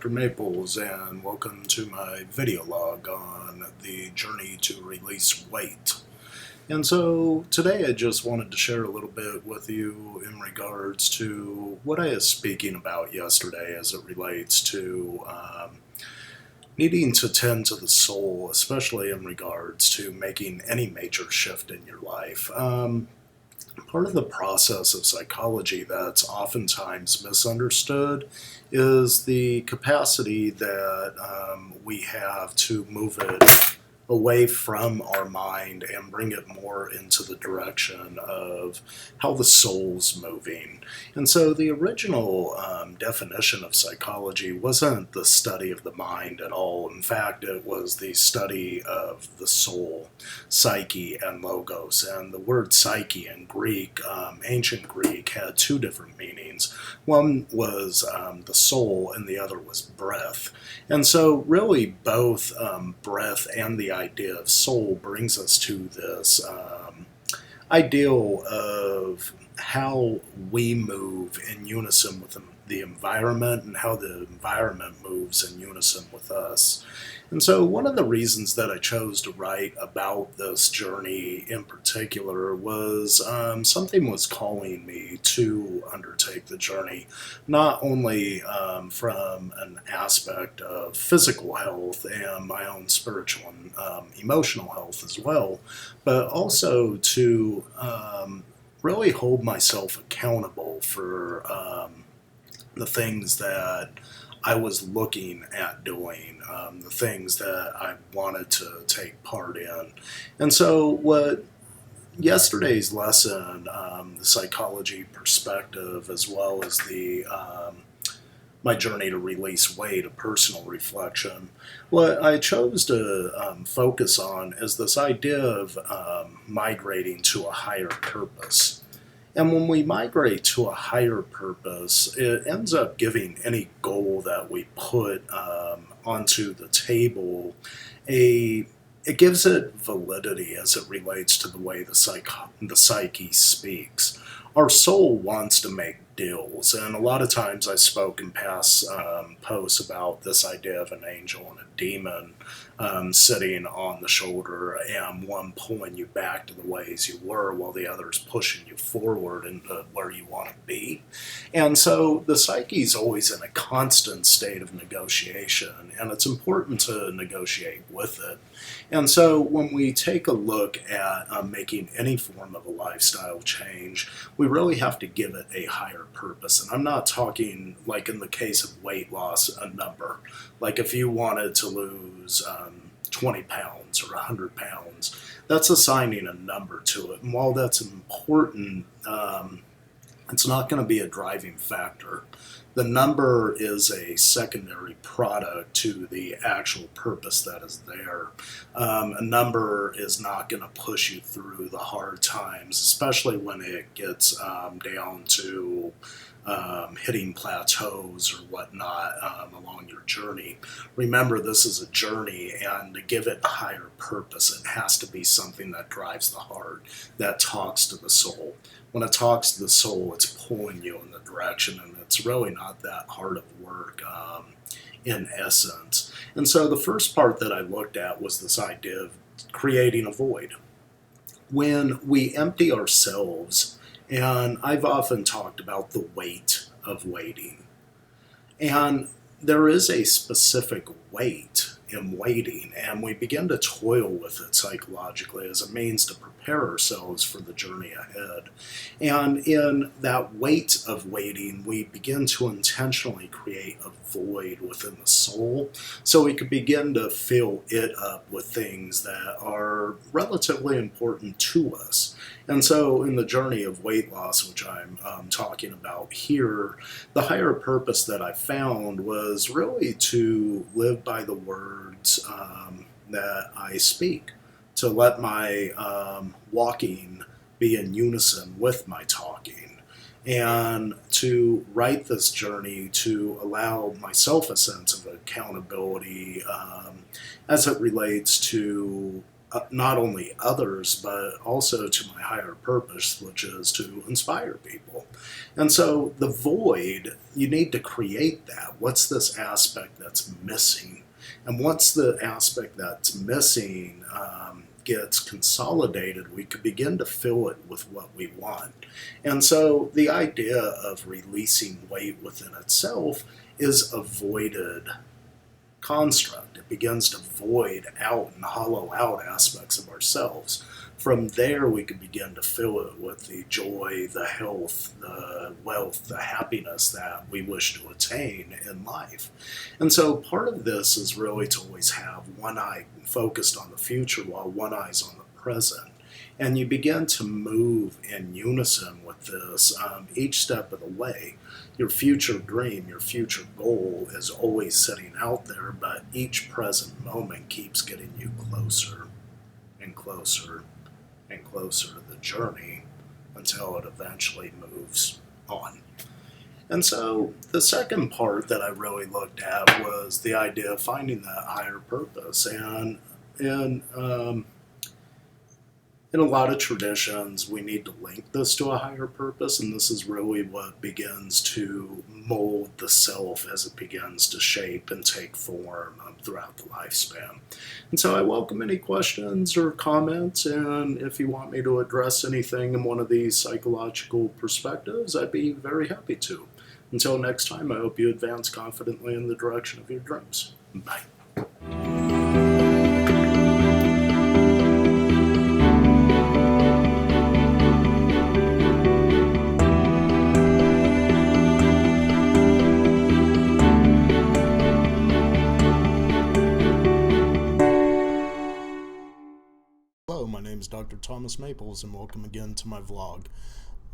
Dr. Maples, and welcome to my video log on the journey to release weight. And so today I just wanted to share a little bit with you in regards to what I was speaking about yesterday as it relates to needing to tend to the soul, especially in regards to making any major shift in your life. Part of the process of psychology that's oftentimes misunderstood is the capacity that we have to move it away from our mind and bring it more into the direction of how the soul's moving. And so the original definition of psychology wasn't the study of the mind at all. In fact, it was the study of the soul, psyche, and logos. And the word psyche in Greek, ancient Greek, had two different meanings. One was the soul, and the other was breath. And so really both breath and the idea of soul brings us to this ideal of how we move in unison with the environment and how the environment moves in unison with us. And so one of the reasons that I chose to write about this journey in particular was something was calling me to undertake the journey, not only from an aspect of physical health and my own spiritual and emotional health as well, but also to really hold myself accountable for the things that I was looking at doing, the things that I wanted to take part in. And so what yesterday's lesson, the psychology perspective, as well as the my journey to release weight, a personal reflection, what I chose to focus on is this idea of migrating to a higher purpose. And when we migrate to a higher purpose, it ends up giving any goal that we put onto the table it gives it validity as it relates to the way the psyche speaks. Our soul wants to make deals, and a lot of times I spoke in past posts about this idea of an angel and a demon sitting on the shoulder, and one pulling you back to the ways you were while the other's pushing you forward into where you want to be. And so the psyche's always in a constant state of negotiation, and it's important to negotiate with it. And so when we take a look at making any form of a lifestyle change, we really have to give it a higher purpose. And I'm not talking, like in the case of weight loss, a number. Like if you wanted to lose 20 pounds or 100 pounds, that's assigning a number to it. And while that's important, it's not going to be a driving factor. The number is a secondary product to the actual purpose that is there. A number is not going to push you through the hard times, especially when it gets down to hitting plateaus or whatnot along your journey. Remember, this is a journey, and to give it a higher purpose, it has to be something that drives the heart, that talks to the soul. When it talks to the soul, it's pulling you in the direction, and it's really not that hard of work in essence. And so the first part that I looked at was this idea of creating a void. When we empty ourselves, and I've often talked about the weight of waiting, and there is a specific weight in waiting, and we begin to toil with it psychologically as a means to prepare ourselves for the journey ahead. And in that weight of waiting, we begin to intentionally create a void within the soul so we can begin to fill it up with things that are relatively important to us. And so in the journey of weight loss, which I'm talking about here, the higher purpose that I found was really to live by the words that I speak, to let my walking be in unison with my talking, and to write this journey to allow myself a sense of accountability as it relates to not only others, but also to my higher purpose, which is to inspire people. And so the void, you need to create that. What's this aspect that's missing? And once the aspect that's missing gets consolidated, we could begin to fill it with what we want. And so the idea of releasing weight within itself is a voided construct. It begins to void out and hollow out aspects of ourselves. From there, we can begin to fill it with the joy, the health, the wealth, the happiness that we wish to attain in life. And so, part of this is really to always have one eye focused on the future while one eye's on the present. And you begin to move in unison with this each step of the way. Your future dream, your future goal is always sitting out there, but each present moment keeps getting you closer and closer and closer to the journey until it eventually moves on. And so the second part that I really looked at was the idea of finding that higher purpose. And in a lot of traditions, we need to link this to a higher purpose, and this is really what begins to mold the self as it begins to shape and take form throughout the lifespan. And so I welcome any questions or comments, and if you want me to address anything in one of these psychological perspectives, I'd be very happy to. Until next time, I hope you advance confidently in the direction of your dreams. Bye. Hello, my name is Dr. Thomas Maples, and welcome again to my vlog.